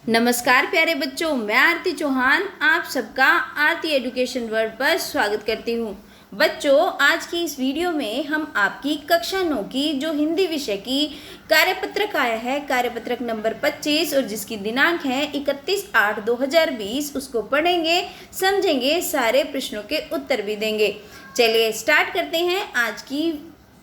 नमस्कार प्यारे बच्चों, मैं आरती चौहान आप सबका आरती एजुकेशन वर्ल्ड पर स्वागत करती हूँ। बच्चों, आज की इस वीडियो में हम आपकी कक्षा 9 की जो हिंदी विषय की कार्यपत्रक आया है, कार्यपत्रक नंबर 25 और जिसकी दिनांक है 31/8/2020, उसको पढ़ेंगे, समझेंगे, सारे प्रश्नों के उत्तर भी देंगे। चलिए स्टार्ट करते हैं आज की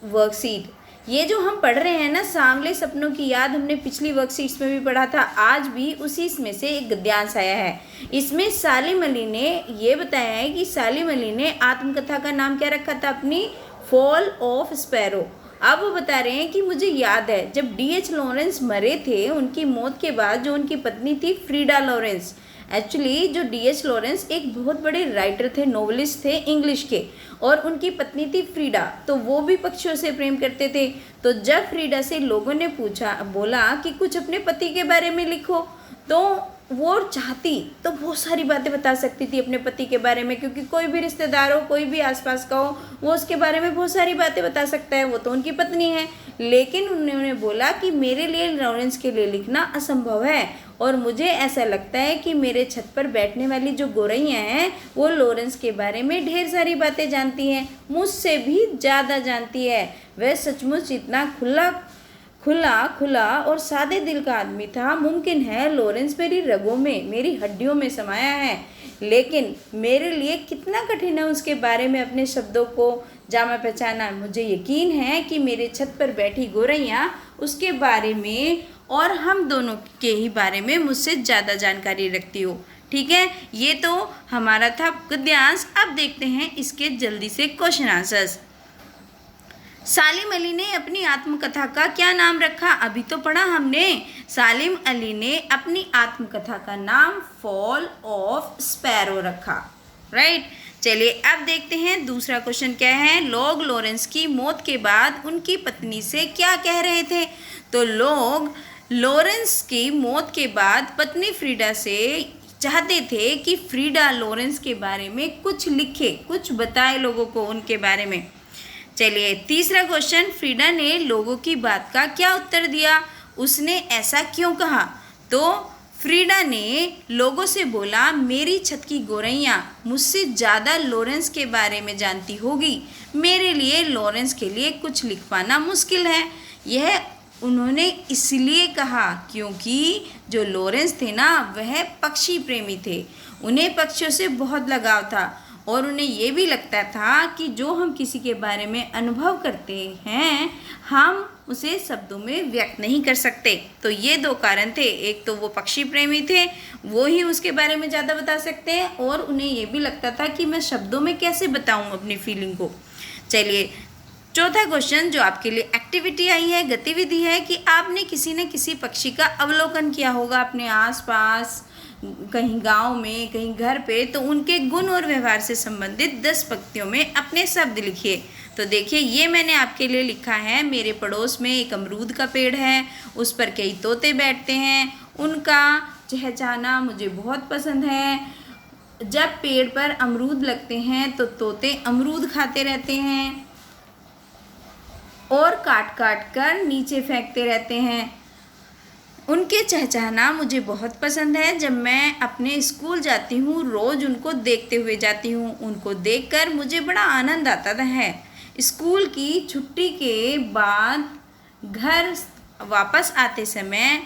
वर्कशीट। ये जो हम पढ़ रहे हैं ना, सांवले सपनों की याद, हमने पिछली वर्कशीट्स में भी पढ़ा था, आज भी उसी में से एक गद्यांश आया है। इसमें सालिम अली ने ये बताया है कि सालिम अली ने आत्मकथा का नाम क्या रखा था अपनी, फॉल ऑफ स्पैरो। अब वो बता रहे हैं कि मुझे याद है जब D.H. लॉरेंस मरे थे, उनकी मौत के बाद जो उनकी पत्नी थी फ्रीडा लॉरेंस, एक्चुअली जो D.H. लॉरेंस एक बहुत बड़े राइटर थे, नोवेलिस्ट थे इंग्लिश के, और उनकी पत्नी थी फ्रीडा, तो वो भी पक्षियों से प्रेम करते थे। तो जब फ्रीडा से लोगों ने बोला कि कुछ अपने पति के बारे में लिखो, तो वो चाहती तो बहुत सारी बातें बता सकती थी अपने पति के बारे में, क्योंकि कोई भी रिश्तेदार हो, कोई भी आसपास का हो, वो उसके बारे में बहुत सारी बातें बता सकता है, वो तो उनकी पत्नी है। लेकिन उन्होंने बोला कि मेरे लिए लॉरेंस के लिए लिखना असंभव है, और मुझे ऐसा लगता है कि मेरे छत पर बैठने वाली जो गोरैया हैं वो लॉरेंस के बारे में ढेर सारी बातें जानती हैं, मुझसे भी ज़्यादा जानती है। वह सचमुच इतना खुला और सादे दिल का आदमी था। मुमकिन है लॉरेंस मेरी रगों में, मेरी हड्डियों में समाया है, लेकिन मेरे लिए कितना कठिन है उसके बारे में अपने शब्दों को जामा पहचाना। मुझे यकीन है कि मेरे छत पर बैठी गोरैया उसके बारे में और हम दोनों के ही बारे में मुझसे ज़्यादा जानकारी रखती हो। ठीक है, ये तो हमारा था गद्यांश। अब देखते हैं इसके जल्दी से क्वेश्चन आंसर्स। सालिम अली ने अपनी आत्मकथा का क्या नाम रखा? अभी तो पढ़ा हमने। सालिम अली ने अपनी आत्मकथा का नाम फॉल ऑफ स्पैरो रखा, राइट। चलिए अब देखते हैं दूसरा क्वेश्चन क्या है। लोग लॉरेंस की मौत के बाद उनकी पत्नी से क्या कह रहे थे? तो लोग लॉरेंस की मौत के बाद पत्नी फ्रीडा से चाहते थे कि फ्रीडा लॉरेंस के बारे में कुछ लिखे, कुछ बताए लोगों को उनके बारे में। चलिए तीसरा क्वेश्चन, फ्रीडा ने लोगों की बात का क्या उत्तर दिया? उसने ऐसा क्यों कहा? तो फ्रीडा ने लोगों से बोला, मेरी छत की गोरैया मुझसे ज़्यादा लॉरेंस के बारे में जानती होगी, मेरे लिए लॉरेंस के लिए कुछ लिख पाना मुश्किल है। यह उन्होंने इसलिए कहा क्योंकि जो लॉरेंस थे ना, वह पक्षी प्रेमी थे, उन्हें पक्षियों से बहुत लगाव था, और उन्हें ये भी लगता था कि जो हम किसी के बारे में अनुभव करते हैं, हम उसे शब्दों में व्यक्त नहीं कर सकते। तो ये दो कारण थे, एक तो वो पक्षी प्रेमी थे, वो ही उसके बारे में ज़्यादा बता सकते हैं, और उन्हें ये भी लगता था कि मैं शब्दों में कैसे बताऊँ अपनी फीलिंग को। चलिए चौथा क्वेश्चन जो आपके लिए एक्टिविटी आई है, गतिविधि है, कि आपने किसी न किसी पक्षी का अवलोकन किया होगा अपने आसपास, कहीं गांव में, कहीं घर पे, तो उनके गुण और व्यवहार से संबंधित 10 पंक्तियों में अपने शब्द लिखिए। तो देखिए ये मैंने आपके लिए लिखा है। मेरे पड़ोस में एक अमरूद का पेड़ है, उस पर कई तोते बैठते हैं, उनका चहचहाना मुझे बहुत पसंद है। जब पेड़ पर अमरूद लगते हैं तो तोते अमरूद खाते रहते हैं और काट काट कर नीचे फेंकते रहते हैं। उनके चहचहाना मुझे बहुत पसंद है। जब मैं अपने स्कूल जाती हूँ, रोज़ उनको देखते हुए जाती हूँ। उनको देखकर मुझे बड़ा आनंद आता है। स्कूल की छुट्टी के बाद घर वापस आते समय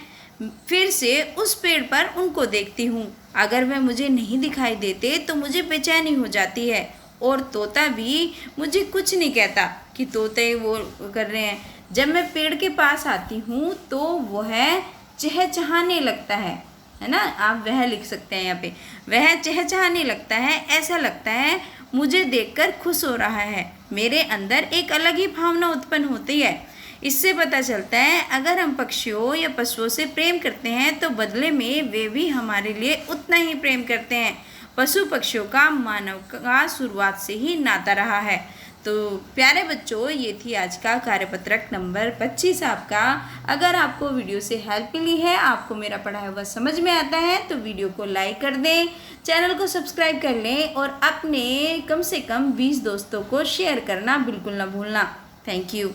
फिर से उस पेड़ पर उनको देखती हूँ। अगर वह मुझे नहीं दिखाई देते तो मुझे बेचैनी हो जाती है, और तोता भी मुझे कुछ नहीं कहता कि तोते वो कर रहे हैं। जब मैं पेड़ के पास आती हूँ तो वह चहचहाने लगता है ना, आप वह लिख सकते हैं यहाँ पे, वह चहचहाने लगता है। ऐसा लगता है मुझे देखकर खुश हो रहा है, मेरे अंदर एक अलग ही भावना उत्पन्न होती है। इससे पता चलता है अगर हम पक्षियों या पशुओं से प्रेम करते हैं तो बदले में वे भी हमारे लिए उतना ही प्रेम करते हैं। पशु पक्षियों का मानव का शुरुआत से ही नाता रहा है। तो प्यारे बच्चों, ये थी आज का कार्यपत्रक नंबर 25 आपका। अगर आपको वीडियो से हेल्प मिली है, आपको मेरा पढ़ाया हुआ समझ में आता है, तो वीडियो को लाइक कर दें, चैनल को सब्सक्राइब कर लें, और अपने कम से कम 20 दोस्तों को शेयर करना बिल्कुल ना भूलना। Thank you.